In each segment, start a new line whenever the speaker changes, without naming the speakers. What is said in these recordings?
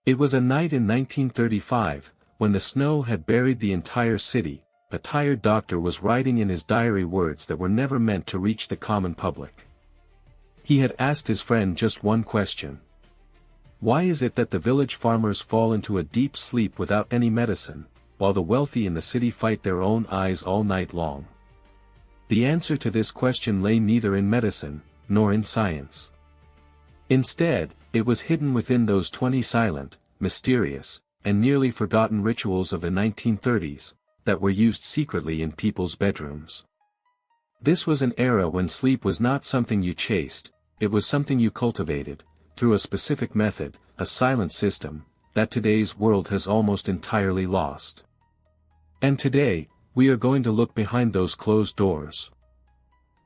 It was a night in 1935, when the snow had buried the entire city. A tired doctor was writing in his diary words that were never meant to reach the common public. He had asked his friend just one question. Why is it that the village farmers fall into a deep sleep without any medicine, while the wealthy in the city fight their own eyes all night long? The answer to this question lay neither in medicine, nor in science. Instead, it was hidden within those 20 silent, mysterious, and nearly forgotten rituals of the 1930s, that were used secretly in people's bedrooms. This was an era when sleep was not something you chased, it was something you cultivated, through a specific method, a silent system, that today's world has almost entirely lost. And today, we are going to look behind those closed doors.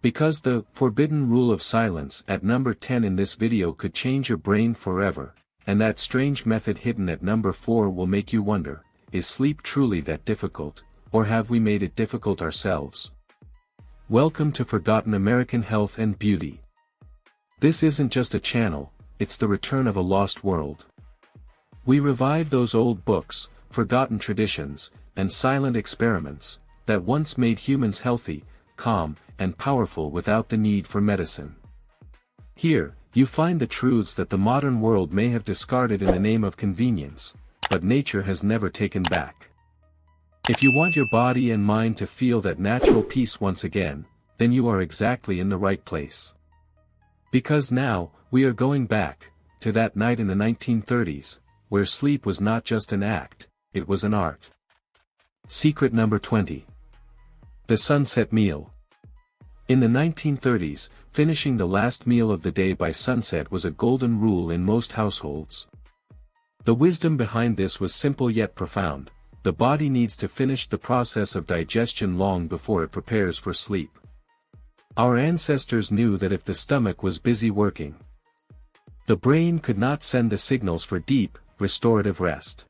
Because the forbidden rule of silence at number 10 in this video could change your brain forever, and that strange method hidden at number 4 will make you wonder, is sleep truly that difficult, or have we made it difficult ourselves? Welcome to Forgotten American Health and Beauty. This isn't just a channel, it's the return of a lost world. We revive those old books, forgotten traditions, and silent experiments, that once made humans healthy, calm, and powerful without the need for medicine. Here, you find the truths that the modern world may have discarded in the name of convenience, but nature has never taken back. If you want your body and mind to feel that natural peace once again, then you are exactly in the right place. Because now, we are going back, to that night in the 1930s, where sleep was not just an act, it was an art. Secret number 20. The sunset meal. In the 1930s, finishing the last meal of the day by sunset was a golden rule in most households. The wisdom behind this was simple yet profound. The body needs to finish the process of digestion long before it prepares for sleep. Our ancestors knew that if the stomach was busy working, the brain could not send the signals for deep, restorative rest.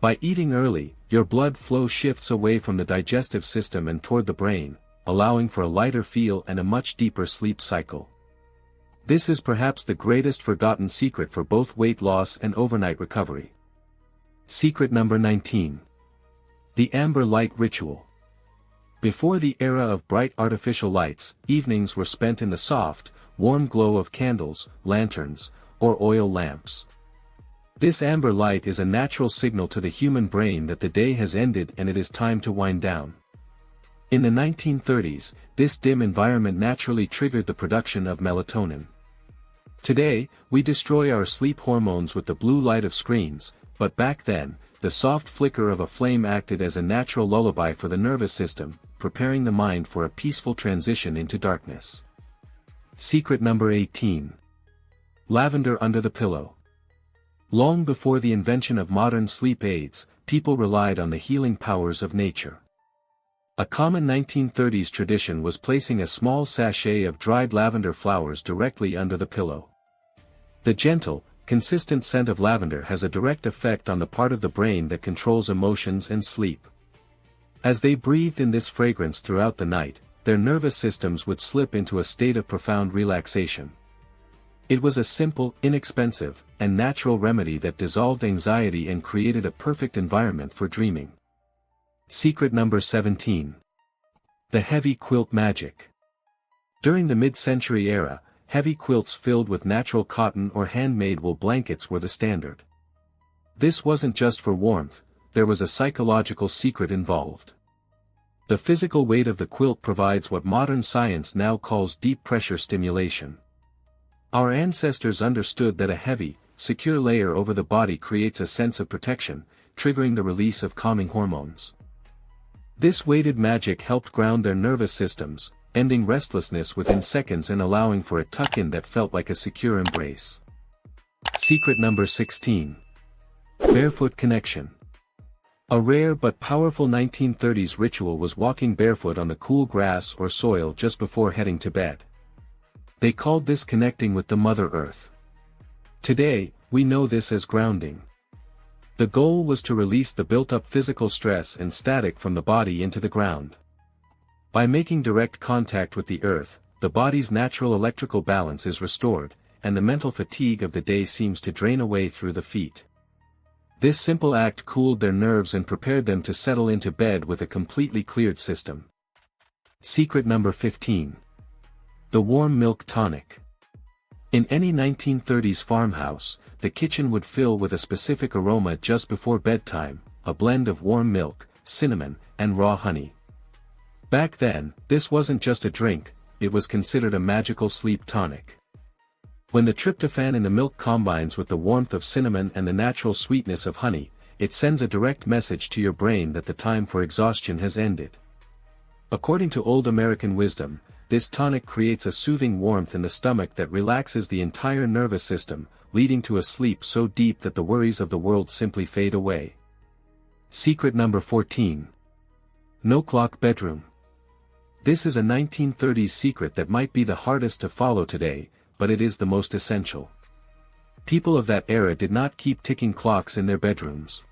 By eating early, your blood flow shifts away from the digestive system and toward the brain, allowing for a lighter feel and a much deeper sleep cycle. This is perhaps the greatest forgotten secret for both weight loss and overnight recovery. Secret number 19. The amber light ritual. Before the era of bright artificial lights, evenings were spent in the soft, warm glow of candles, lanterns, or oil lamps. This amber light is a natural signal to the human brain that the day has ended and it is time to wind down. In the 1930s, this dim environment naturally triggered the production of melatonin. Today, we destroy our sleep hormones with the blue light of screens, but back then, the soft flicker of a flame acted as a natural lullaby for the nervous system, preparing the mind for a peaceful transition into darkness. Secret number 18. Lavender under the pillow. Long before the invention of modern sleep aids, people relied on the healing powers of nature. A common 1930s tradition was placing a small sachet of dried lavender flowers directly under the pillow. The gentle, consistent scent of lavender has a direct effect on the part of the brain that controls emotions and sleep. As they breathed in this fragrance throughout the night, their nervous systems would slip into a state of profound relaxation. It was a simple, inexpensive, and natural remedy that dissolved anxiety and created a perfect environment for dreaming. Secret number 17. The heavy quilt magic. During the mid-century era, heavy quilts filled with natural cotton or handmade wool blankets were the standard. This wasn't just for warmth, there was a psychological secret involved. The physical weight of the quilt provides what modern science now calls deep pressure stimulation. Our ancestors understood that a heavy, secure layer over the body creates a sense of protection, triggering the release of calming hormones. This weighted magic helped ground their nervous systems, ending restlessness within seconds and allowing for a tuck-in that felt like a secure embrace. Secret number 16. Barefoot connection. A rare but powerful 1930s ritual was walking barefoot on the cool grass or soil just before heading to bed. They called this connecting with the Mother Earth. Today, we know this as grounding. The goal was to release the built-up physical stress and static from the body into the ground. By making direct contact with the earth, the body's natural electrical balance is restored, and the mental fatigue of the day seems to drain away through the feet. This simple act cooled their nerves and prepared them to settle into bed with a completely cleared system. Secret number 15. The warm milk tonic. In any 1930s farmhouse, the kitchen would fill with a specific aroma just before bedtime, a blend of warm milk, cinnamon, and raw honey. Back then, this wasn't just a drink, it was considered a magical sleep tonic. When the tryptophan in the milk combines with the warmth of cinnamon and the natural sweetness of honey, it sends a direct message to your brain that the time for exhaustion has ended. According to old American wisdom, this tonic creates a soothing warmth in the stomach that relaxes the entire nervous system, leading to a sleep so deep that the worries of the world simply fade away. Secret number 14. No clock bedroom. This is a 1930s secret that might be the hardest to follow today, but it is the most essential. People of that era did not keep ticking clocks in their bedrooms.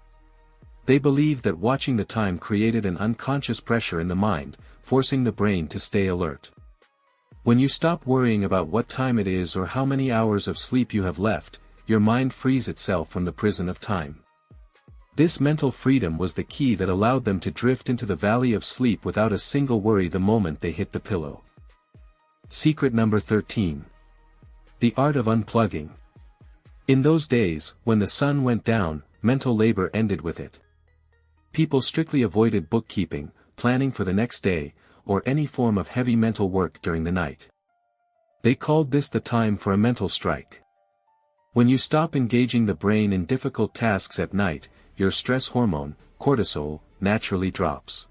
They believed that watching the time created an unconscious pressure in the mind, forcing the brain to stay alert. When you stop worrying about what time it is or how many hours of sleep you have left, your mind frees itself from the prison of time. This mental freedom was the key that allowed them to drift into the valley of sleep without a single worry the moment they hit the pillow. Secret number 13. The art of unplugging. In those days, when the sun went down, mental labor ended with it. People strictly avoided bookkeeping, planning for the next day, or any form of heavy mental work during the night. They called this the time for a mental strike. When you stop engaging the brain in difficult tasks at night, your stress hormone, cortisol, naturally drops.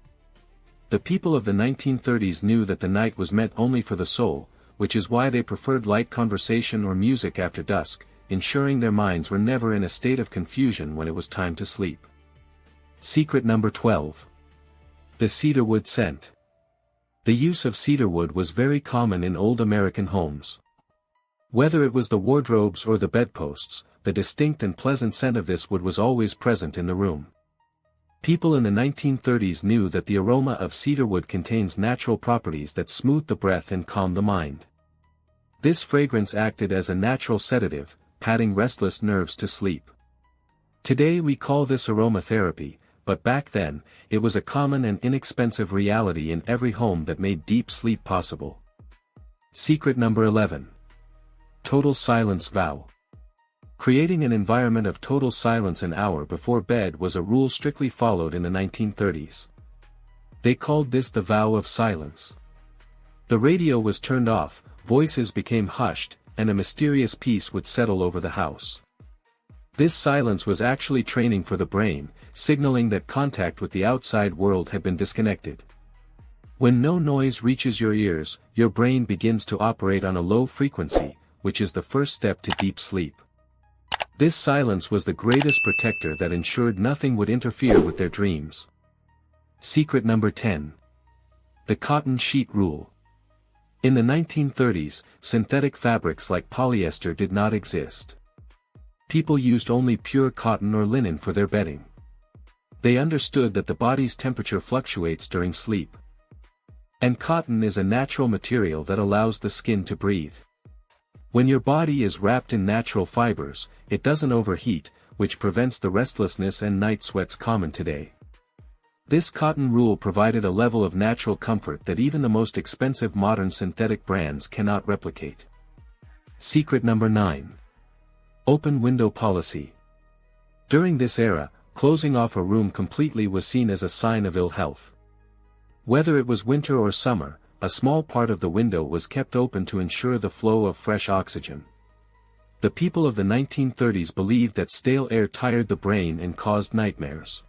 The people of the 1930s knew that the night was meant only for the soul, which is why they preferred light conversation or music after dusk, ensuring their minds were never in a state of confusion when it was time to sleep. Secret number 12. The cedarwood scent. The use of cedarwood was very common in old American homes. Whether it was the wardrobes or the bedposts, the distinct and pleasant scent of this wood was always present in the room. People in the 1930s knew that the aroma of cedarwood contains natural properties that smooth the breath and calm the mind. This fragrance acted as a natural sedative, patting restless nerves to sleep. Today we call this aromatherapy, but back then, it was a common and inexpensive reality in every home that made deep sleep possible. Secret number 11. Total silence vow. Creating an environment of total silence an hour before bed was a rule strictly followed in the 1930s. They called this the vow of silence. The radio was turned off, voices became hushed, and a mysterious peace would settle over the house. This silence was actually training for the brain, signaling that contact with the outside world had been disconnected. When no noise reaches your ears, your brain begins to operate on a low frequency, which is the first step to deep sleep. This silence was the greatest protector that ensured nothing would interfere with their dreams. Secret number 10. The cotton sheet rule. In the 1930s, synthetic fabrics like polyester did not exist. People used only pure cotton or linen for their bedding. They understood that the body's temperature fluctuates during sleep. And cotton is a natural material that allows the skin to breathe. When your body is wrapped in natural fibers, it doesn't overheat, which prevents the restlessness and night sweats common today. This cotton rule provided a level of natural comfort that even the most expensive modern synthetic brands cannot replicate. Secret number 9. Open window policy. During this era, closing off a room completely was seen as a sign of ill health. Whether it was winter or summer, a small part of the window was kept open to ensure the flow of fresh oxygen. The people of the 1930s believed that stale air tired the brain and caused nightmares.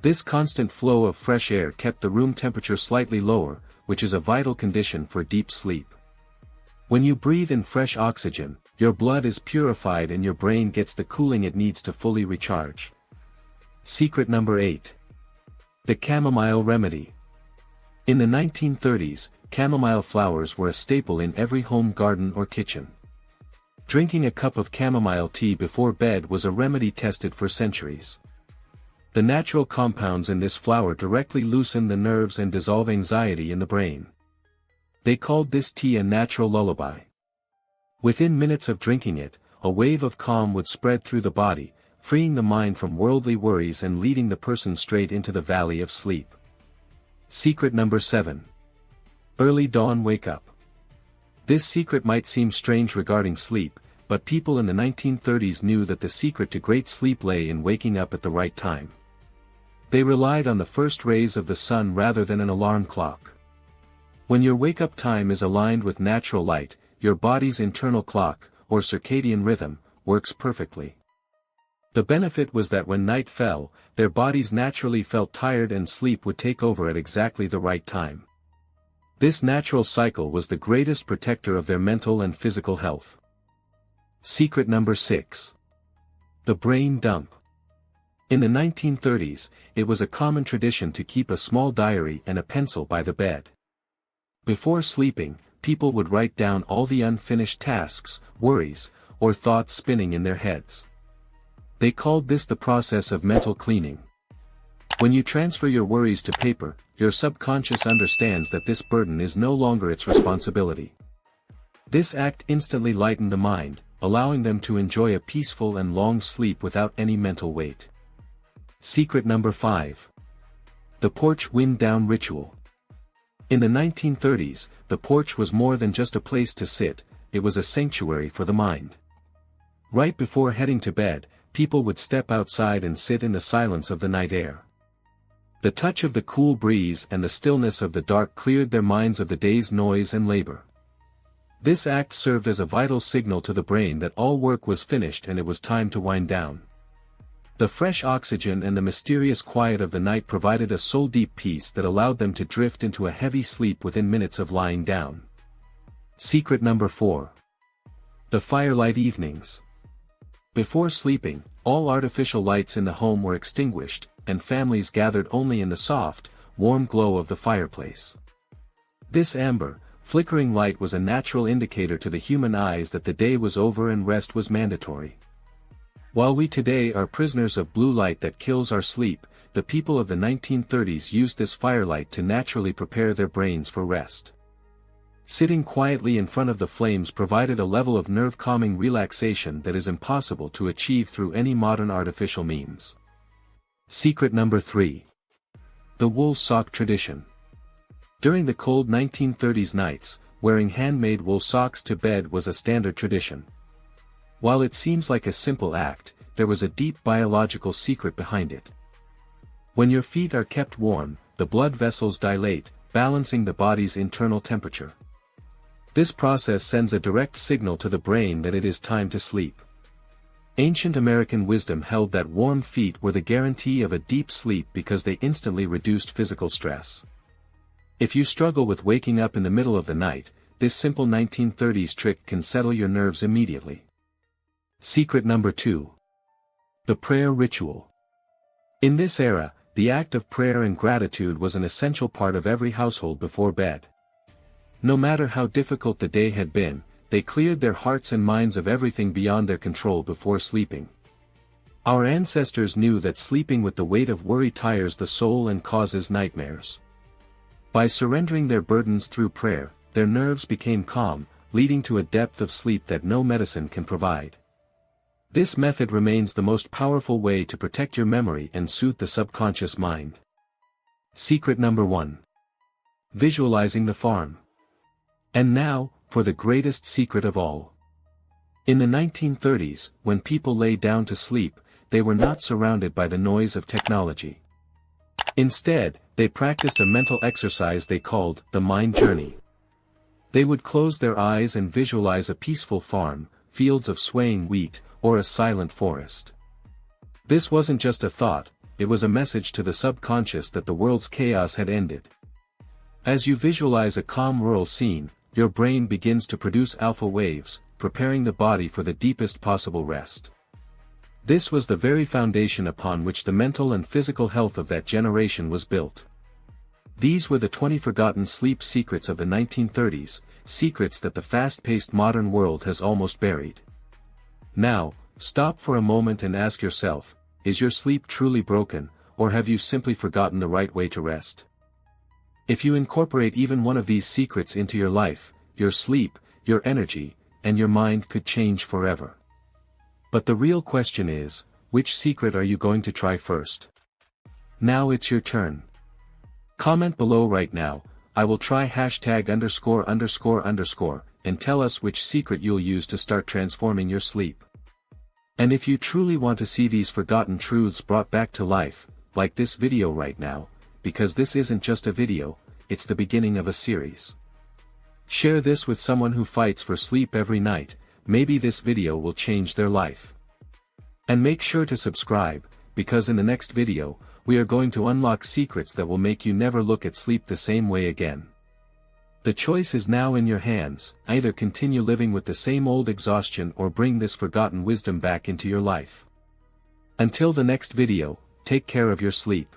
This constant flow of fresh air kept the room temperature slightly lower, which is a vital condition for deep sleep. When you breathe in fresh oxygen, your blood is purified and your brain gets the cooling it needs to fully recharge. Secret number 8. The chamomile remedy. In the 1930s, chamomile flowers were a staple in every home garden or kitchen. Drinking a cup of chamomile tea before bed was a remedy tested for centuries. The natural compounds in this flower directly loosen the nerves and dissolve anxiety in the brain. They called this tea a natural lullaby. Within minutes of drinking it, a wave of calm would spread through the body, freeing the mind from worldly worries and leading the person straight into the valley of sleep. Secret number 7. Early dawn wake up. This secret might seem strange regarding sleep, but people in the 1930s knew that the secret to great sleep lay in waking up at the right time. They relied on the first rays of the sun rather than an alarm clock. When your wake-up time is aligned with natural light, your body's internal clock, or circadian rhythm, works perfectly. The benefit was that when night fell, their bodies naturally felt tired and sleep would take over at exactly the right time. This natural cycle was the greatest protector of their mental and physical health. Secret number 6. The brain dump. In the 1930s, it was a common tradition to keep a small diary and a pencil by the bed. Before sleeping, people would write down all the unfinished tasks, worries, or thoughts spinning in their heads. They called this the process of mental cleaning. When you transfer your worries to paper, your subconscious understands that this burden is no longer its responsibility. This act instantly lightened the mind, allowing them to enjoy a peaceful and long sleep without any mental weight. Secret number 5. The porch wind down ritual. In the 1930s, the porch was more than just a place to sit, it was a sanctuary for the mind. Right before heading to bed, people would step outside and sit in the silence of the night air. The touch of the cool breeze and the stillness of the dark cleared their minds of the day's noise and labor. This act served as a vital signal to the brain that all work was finished and it was time to wind down. The fresh oxygen and the mysterious quiet of the night provided a soul-deep peace that allowed them to drift into a heavy sleep within minutes of lying down. Secret number 4. The firelight evenings. Before sleeping, all artificial lights in the home were extinguished, and families gathered only in the soft, warm glow of the fireplace. This amber, flickering light was a natural indicator to the human eyes that the day was over and rest was mandatory. While we today are prisoners of blue light that kills our sleep, the people of the 1930s used this firelight to naturally prepare their brains for rest. Sitting quietly in front of the flames provided a level of nerve-calming relaxation that is impossible to achieve through any modern artificial means. Secret number 3. The wool sock tradition. During the cold 1930s nights, wearing handmade wool socks to bed was a standard tradition. While it seems like a simple act, there was a deep biological secret behind it. When your feet are kept warm, the blood vessels dilate, balancing the body's internal temperature. This process sends a direct signal to the brain that it is time to sleep. Ancient American wisdom held that warm feet were the guarantee of a deep sleep because they instantly reduced physical stress. If you struggle with waking up in the middle of the night, this simple 1930s trick can settle your nerves immediately. Secret number 2. The prayer ritual. In this era, the act of prayer and gratitude was an essential part of every household before bed. No matter how difficult the day had been, they cleared their hearts and minds of everything beyond their control before sleeping. Our ancestors knew that sleeping with the weight of worry tires the soul and causes nightmares. By surrendering their burdens through prayer, their nerves became calm, leading to a depth of sleep that no medicine can provide. This method remains the most powerful way to protect your memory and soothe the subconscious mind. Secret number 1. Visualizing the farm. And now, for the greatest secret of all. In the 1930s, when people lay down to sleep, they were not surrounded by the noise of technology. Instead, they practiced a mental exercise they called the mind journey. They would close their eyes and visualize a peaceful farm, fields of swaying wheat, or a silent forest. This wasn't just a thought, it was a message to the subconscious that the world's chaos had ended. As you visualize a calm rural scene, your brain begins to produce alpha waves, preparing the body for the deepest possible rest. This was the very foundation upon which the mental and physical health of that generation was built. These were the 20 forgotten sleep secrets of the 1930s, secrets that the fast-paced modern world has almost buried. Now, stop for a moment and ask yourself, is your sleep truly broken, or have you simply forgotten the right way to rest? If you incorporate even one of these secrets into your life, your sleep, your energy, and your mind could change forever. But the real question is, Which secret are you going to try first? Now it's your turn. Comment below right now. I will try #____ and tell us which secret you'll use to start transforming your sleep. And if you truly want to see these forgotten truths brought back to life, like this video right now, because this isn't just a video, it's the beginning of a series. Share this with someone who fights for sleep every night, maybe this video will change their life. And make sure to subscribe, because in the next video, we are going to unlock secrets that will make you never look at sleep the same way again. The choice is now in your hands, either continue living with the same old exhaustion or bring this forgotten wisdom back into your life. Until the next video, take care of your sleep.